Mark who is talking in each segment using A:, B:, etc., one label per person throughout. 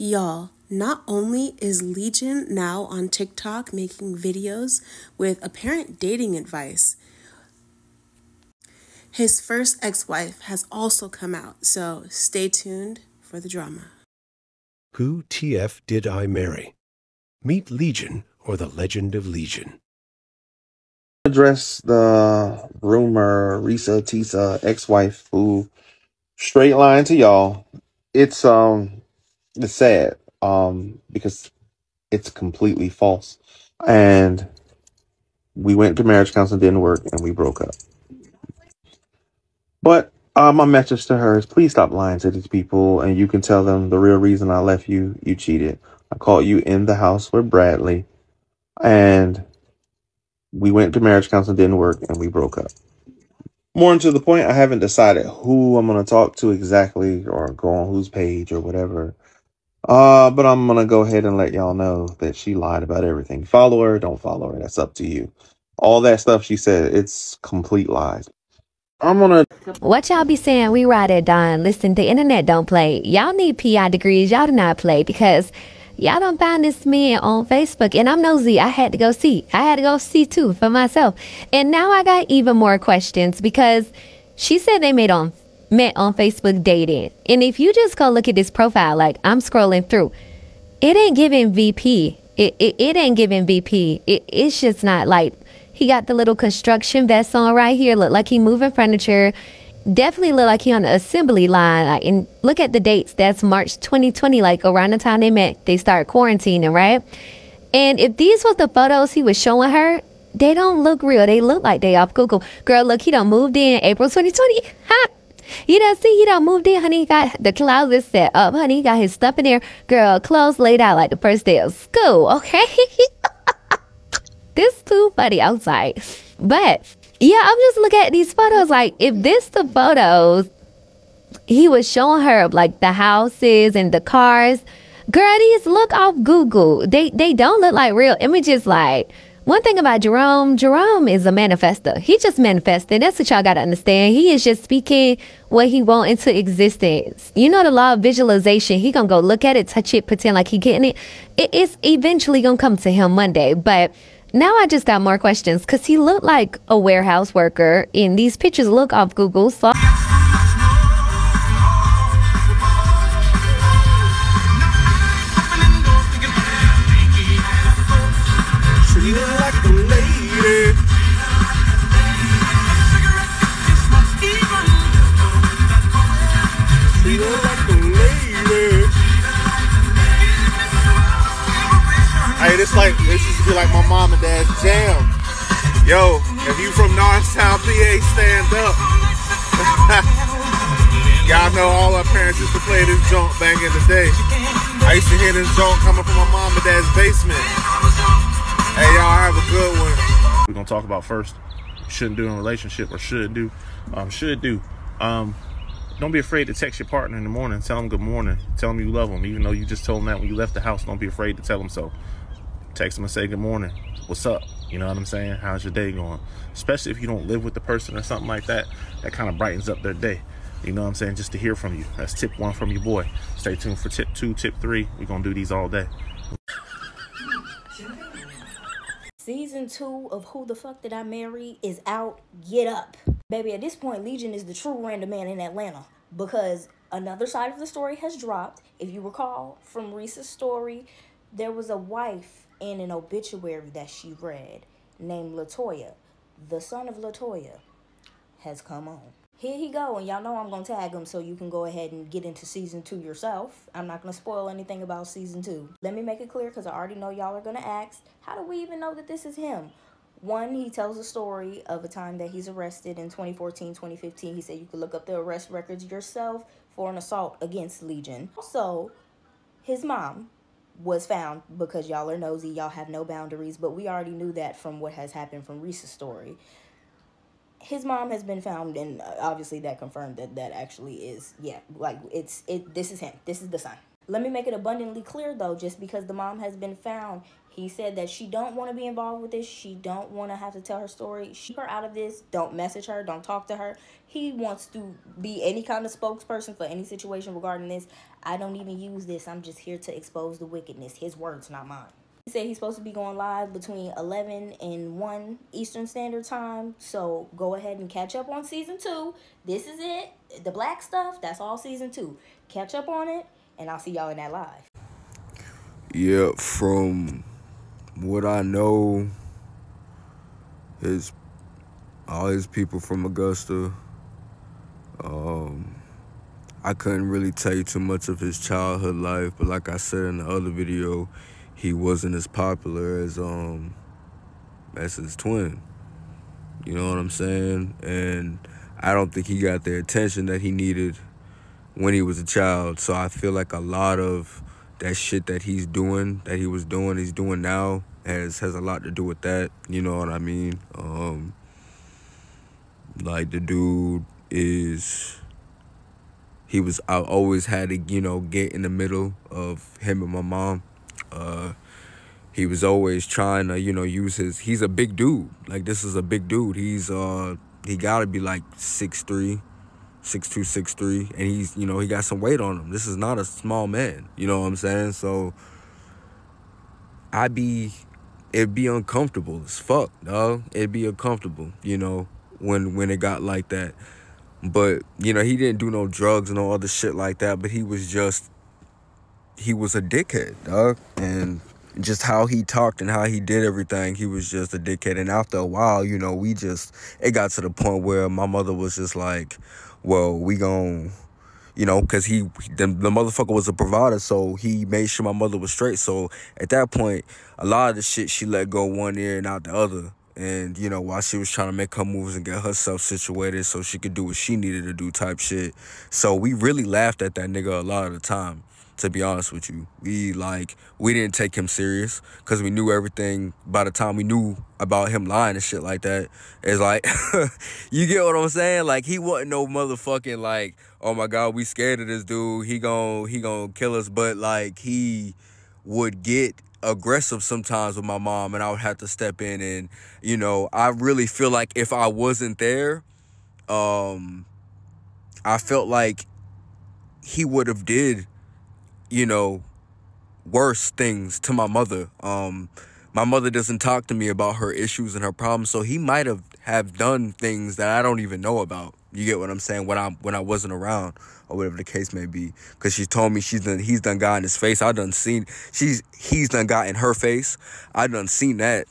A: Y'all, not only is Legion now on TikTok making videos with apparent dating advice, his first ex-wife has also come out, so stay tuned for the drama.
B: Who TF did I marry? Meet Legion or the Legend of Legion.
C: Address the rumor ReesaTeesa's ex-wife who straight line to y'all. It's sad because it's completely false. And we went to marriage counseling, didn't work, and we broke up. But my message to her is please stop lying to these people, and you can tell them the real reason I left you cheated. I caught you in the house with Bradley, and we went to marriage counseling, didn't work, and we broke up. More to the point, I haven't decided who I'm going to talk to exactly or go on whose page or whatever. But I'm going to go ahead and let y'all know that she lied about everything. Follow her, don't follow her. That's up to you. All that stuff she said, it's complete lies.
D: What y'all be saying? We ride at dawn. Listen, the internet don't play. Y'all need PI degrees. Y'all do not play because y'all don't find this man on Facebook. And I'm nosy. I had to go see. Too for myself. And now I got even more questions because she said they met on Facebook dating. And if you just go look at this profile, like I'm scrolling through, it ain't giving VP. It ain't giving VP. It's just not like. He got the little construction vest on right here. Look like he moving furniture. Definitely look like he on the assembly line. Like, and look at the dates. That's March 2020, like around the time they met. They started quarantining, right? And if these was the photos he was showing her, they don't look real. They look like they off Google. Girl, look, he done moved in April 2020. Ha! You done see he done moved in, honey. He got the closet set up, honey. He got his stuff in there. Girl, clothes laid out like the first day of school, okay? This too funny outside. But yeah, I'm just looking at these photos. Like, if this the photos he was showing her, like the houses and the cars, girl, these look off Google. They don't look like real images. Like, one thing about Jerome is a manifester. He just manifested. That's what y'all gotta understand. He is just speaking what he want into existence. You know the law of visualization. He gonna go look at it, touch it, pretend like he getting it. It is eventually gonna come to him one day. But now I just got more questions because he looked like a warehouse worker and these pictures look off Google. So
C: Hey, this used to be like my mom and dad's jam. Yo, if you from Norristown, PA, stand up. Y'all know all our parents used to play this joint back in the day. I used to hear this joint coming from my mom and dad's basement. Hey, y'all have a good one. We're gonna talk about first. Shouldn't do in a relationship, or should do. Don't be afraid to text your partner in the morning. Tell them good morning. Tell them you love them, even though you just told them that when you left the house. Don't be afraid to tell them so. Text them and say good morning. What's up? You know what I'm saying? How's your day going? Especially if you don't live with the person or something like that. That kind of brightens up their day. You know what I'm saying? Just to hear from you. That's tip 1 from your boy. Stay tuned for tip 2, tip 3. We're going to do these all day.
E: Season 2 of Who the Fuck Did I Marry is out. Get up. Baby, at this point, Legion is the true random man in Atlanta because another side of the story has dropped. If you recall from Reesa's story, there was a wife in an obituary that she read named Latoya. The son of Latoya has come on. Here he go, and y'all know I'm going to tag him so you can go ahead and get into season 2 yourself. I'm not going to spoil anything about season 2. Let me make it clear because I already know y'all are going to ask, how do we even know that this is him? One, he tells a story of a time that he's arrested in 2014, 2015. He said you could look up the arrest records yourself for an assault against Legion. Also, his mom was found, because y'all are nosy, y'all have no boundaries, but we already knew that from what has happened from Reesa's story. His mom has been found, and obviously that confirmed that actually is, yeah, like this is him. This is the son. Let me make it abundantly clear, though, just because the mom has been found, he said that she don't want to be involved with this. She don't want to have to tell her story. Keep her out of this. Don't message her. Don't talk to her. He wants to be any kind of spokesperson for any situation regarding this. I don't even use this. I'm just here to expose the wickedness. His words, not mine. He said he's supposed to be going live between 11 and 1 Eastern Standard Time. So go ahead and catch up on season 2. This is it. The black stuff, that's all season 2. Catch up on it, and I'll see y'all in that live.
F: Yeah, from what I know, all his people from Augusta. I couldn't really tell you too much of his childhood life, but like I said in the other video, he wasn't as popular as his twin. You know what I'm saying? And I don't think he got the attention that he needed when he was a child. So I feel like a lot of that shit that he's doing now has a lot to do with that. You know what I mean? Like the dude I always had to, get in the middle of him and my mom. He was always trying to, use he's a big dude. Like, this is a big dude. He gotta be like 6'3", 6'2", 6'3", and he's, he got some weight on him. This is not a small man, you know what I'm saying? So it'd be uncomfortable as fuck, dog. It'd be uncomfortable, when it got like that. But, he didn't do no drugs and no other shit like that, but he was a dickhead, dog. And just how he talked and how he did everything, he was just a dickhead. And after a while, it got to the point where my mother was just like, well, we gon', because the motherfucker was a provider, so he made sure my mother was straight. So at that point, a lot of the shit she let go one ear and out the other. And, while she was trying to make her moves and get herself situated so she could do what she needed to do type shit. So we really laughed at that nigga a lot of the time, to be honest with you. We didn't take him serious because we knew everything. By the time we knew about him lying and shit like that, it's like, you get what I'm saying? Like, he wasn't no motherfucking like, oh my God, we scared of this dude. He gon' kill us. But like, he would get aggressive sometimes with my mom, and I would have to step in. And I really feel like if I wasn't there, I felt like he would have did worse things to my mother. My mother doesn't talk to me about her issues and her problems, so he might have done things that I don't even know about. You get what I'm saying? When I wasn't around, or whatever the case may be. Because she told me he's done got in his face. He's done got in her face. I done seen that.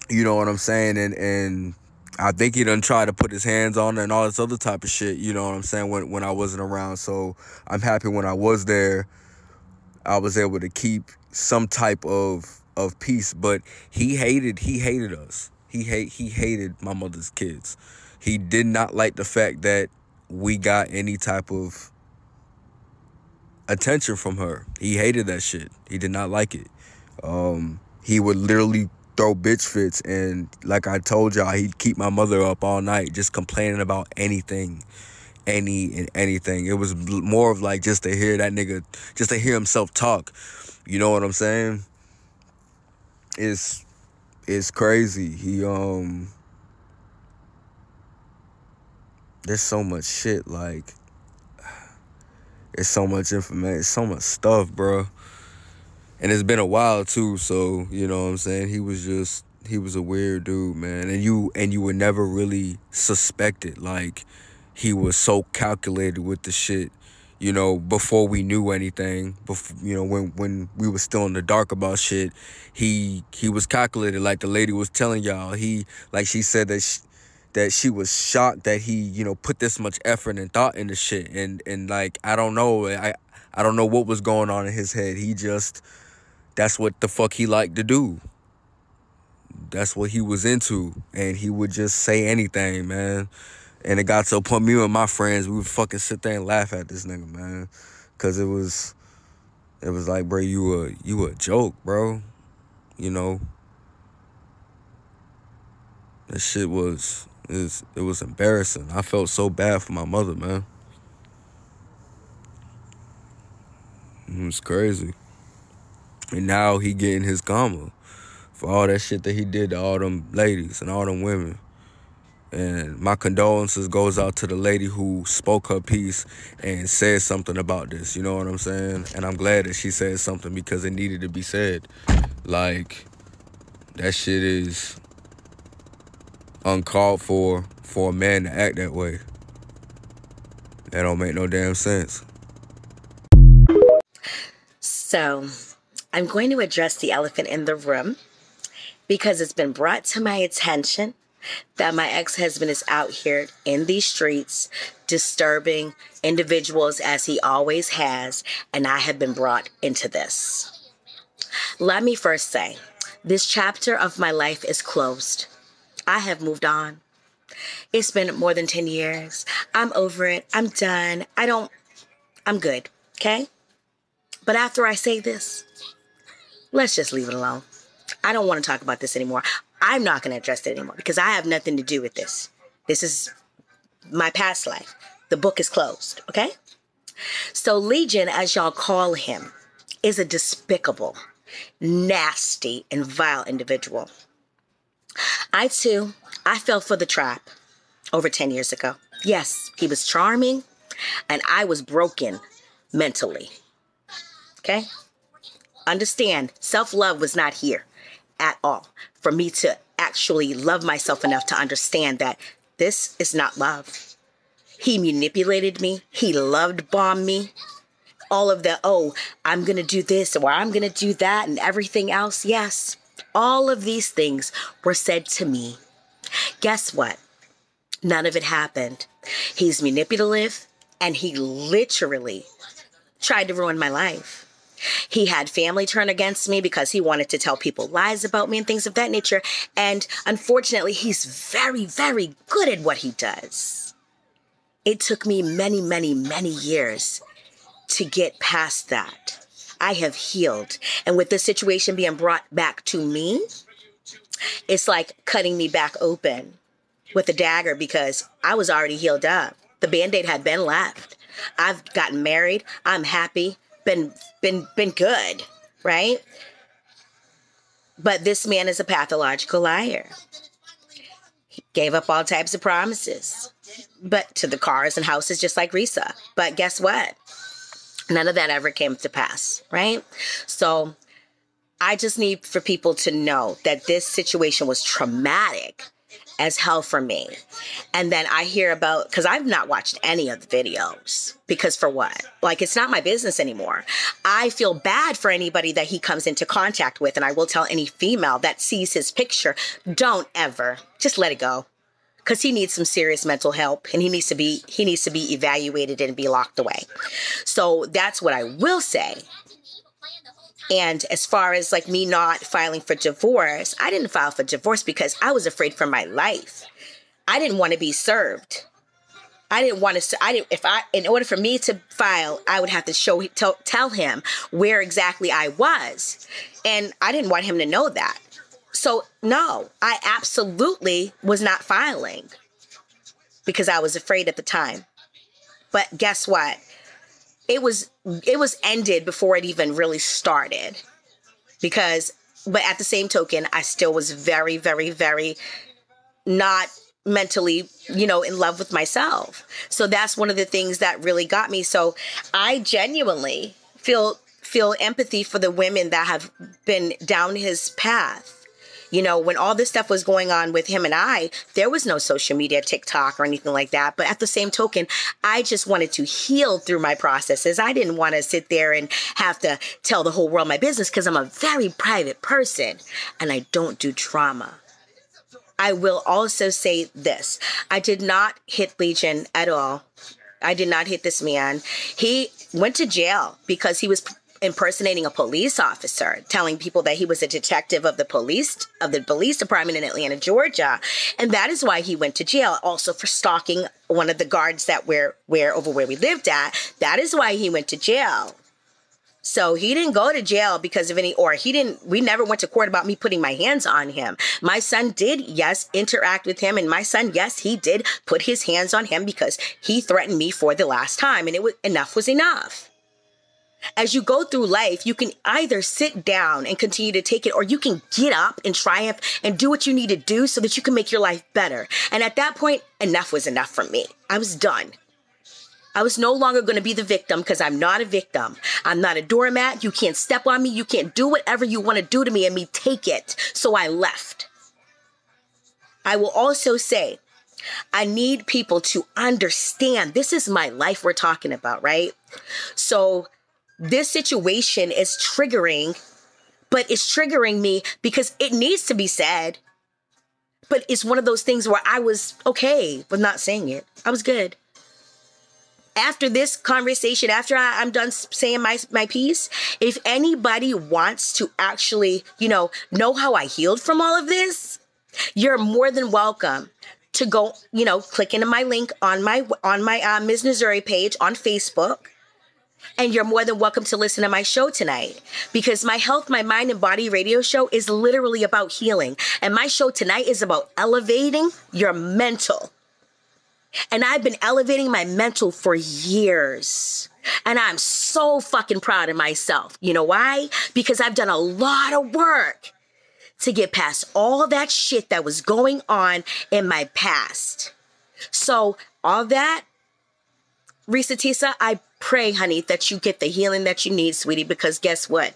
F: You know what I'm saying? And I think he done tried to put his hands on her and all this other type of shit. You know what I'm saying? When I wasn't around. So I'm happy when I was there, I was able to keep some type of peace. But he hated us. He hated my mother's kids. He did not like the fact that we got any type of attention from her. He hated that shit. He did not like it. He would literally throw bitch fits, and like I told y'all, he'd keep my mother up all night just complaining about anything. Anything. It was more of like just to hear that nigga, just to hear himself talk. You know what I'm saying? It's crazy. There's so much shit, like, it's so much information, so much stuff, bro. And it's been a while too, so you know what I'm saying? He was a weird dude, man. And you would never really suspect it. Like, he was so calculated with the shit, before we knew anything. Before, when we were still in the dark about shit, he was calculated. Like the lady was telling y'all, she said that she was shocked that he, put this much effort and thought into shit. And like, I don't know. I don't know what was going on in his head. That's what the fuck he liked to do. That's what he was into. And he would just say anything, man. And it got to a point, me and my friends, we would fucking sit there and laugh at this nigga, man. Cause it was like, bro, you a joke, bro. That shit it was embarrassing. I felt so bad for my mother, man. It's crazy. And now he getting his karma for all that shit that he did to all them ladies and all them women. And my condolences goes out to the lady who spoke her piece and said something about this, you know what I'm saying? And I'm glad that she said something because it needed to be said. Like, that shit is uncalled for a man to act that way. That don't make no damn sense.
G: So, I'm going to address the elephant in the room because it's been brought to my attention that my ex-husband is out here in these streets disturbing individuals as he always has, and I have been brought into this. Let me first say, this chapter of my life is closed. I have moved on. It's been more than 10 years. I'm over it. I'm done. I'm good, okay? But after I say this, let's just leave it alone. I don't want to talk about this anymore. I'm not going to address it anymore because I have nothing to do with this. This is my past life. The book is closed, okay? So Legion, as y'all call him, is a despicable, nasty, and vile individual. I fell for the trap over 10 years ago. Yes, he was charming, and I was broken mentally. Okay? Understand, self-love was not here at all for me to actually love myself enough to understand that this is not love. He manipulated me. He love-bombed me. All of the, oh, I'm going to do this or I'm going to do that and everything else. Yes, all of these things were said to me. Guess what? None of it happened. He's manipulative and he literally tried to ruin my life. He had family turn against me because he wanted to tell people lies about me and things of that nature. And unfortunately, he's very, very good at what he does. It took me many, many, many years to get past that. I have healed. And with this situation being brought back to me, it's like cutting me back open with a dagger because I was already healed up. The Band-Aid had been left. I've gotten married. I'm happy. Been good, right? But this man is a pathological liar. He gave up all types of promises, but to the cars and houses just like Reesa. But guess what? None of that ever came to pass, right? So I just need for people to know that this situation was traumatic as hell for me. And then I hear about, because I've not watched any of the videos, because for what? Like, it's not my business anymore. I feel bad for anybody that he comes into contact with, and I will tell any female that sees his picture, don't ever, just let it go. Because he needs some serious mental help, and he needs to be evaluated and be locked away. So that's what I will say. And as far as like me not filing for divorce, I didn't file for divorce because I was afraid for my life. I didn't want to be served. In order for me to file, I would have to tell him where exactly I was. And I didn't want him to know that. So no, I absolutely was not filing because I was afraid at the time. But guess what? It was ended before it even really started but at the same token, I still was very, very, very not mentally, in love with myself. So that's one of the things that really got me. So I genuinely feel empathy for the women that have been down his path. When all this stuff was going on with him and I, there was no social media, TikTok or anything like that. But at the same token, I just wanted to heal through my processes. I didn't want to sit there and have to tell the whole world my business because I'm a very private person and I don't do trauma. I will also say this. I did not hit Legion at all. I did not hit this man. He went to jail because he was impersonating a police officer, telling people that he was a detective of the police department in Atlanta, Georgia. And that is why he went to jail. Also for stalking one of the guards that were over where we lived at. That is why he went to jail. So he didn't go to jail because of we never went to court about me putting my hands on him. My son did, yes, interact with him. And my son, yes, he did put his hands on him because he threatened me for the last time. And enough was enough. As you go through life, you can either sit down and continue to take it, or you can get up and triumph and do what you need to do so that you can make your life better. And at that point, enough was enough for me. I was done. I was no longer going to be the victim, because I'm not a victim. I'm not a doormat. You can't step on me. You can't do whatever you want to do to me and me take it. So I left. I will also say, I need people to understand this is my life we're talking about, right? So this situation is triggering, but it's triggering me because it needs to be said. But it's one of those things where I was okay with not saying it. I was good. After this conversation, after I'm done saying my piece, if anybody wants to actually, know how I healed from all of this, you're more than welcome to go, click into my link on my Ms. Missouri page on Facebook. And you're more than welcome to listen to my show tonight, because my Health, My Mind, and Body radio show is literally about healing. And my show tonight is about elevating your mental. And I've been elevating my mental for years. And I'm so fucking proud of myself. You know why? Because I've done a lot of work to get past all that shit that was going on in my past. So all that, ReesaTeesa, I pray, honey, that you get the healing that you need, sweetie, because guess what?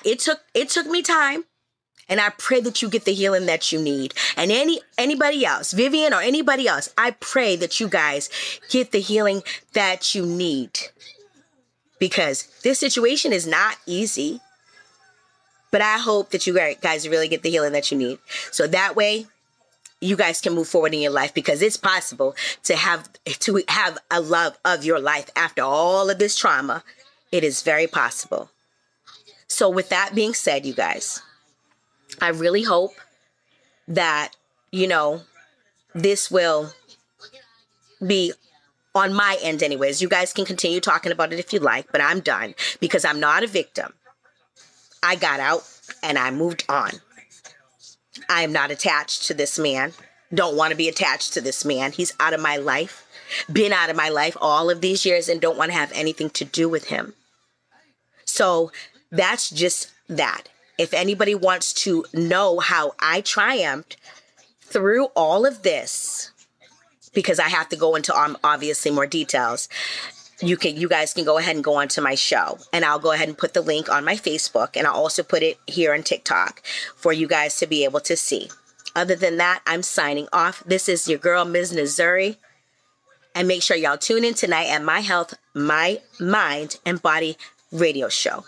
G: It took me time, and I pray that you get the healing that you need. And anybody else, Vivian or anybody else, I pray that you guys get the healing that you need, because this situation is not easy. But I hope that you guys really get the healing that you need. So that way, you guys can move forward in your life, because it's possible to have a love of your life after all of this trauma. It is very possible. So with that being said, you guys, I really hope that, this will be on my end anyways. You guys can continue talking about it if you like, but I'm done, because I'm not a victim. I got out and I moved on. I am not attached to this man. Don't want to be attached to this man. He's out of my life. Been out of my life all of these years, and don't want to have anything to do with him. So that's just that. If anybody wants to know how I triumphed through all of this, because I have to go into obviously more details, you guys can go ahead and go onto my show, and I'll go ahead and put the link on my Facebook, and I'll also put it here on TikTok for you guys to be able to see. Other than that, I'm signing off. This is your girl, Ms. Missouri, and make sure y'all tune in tonight at My Health, My Mind, and Body radio show.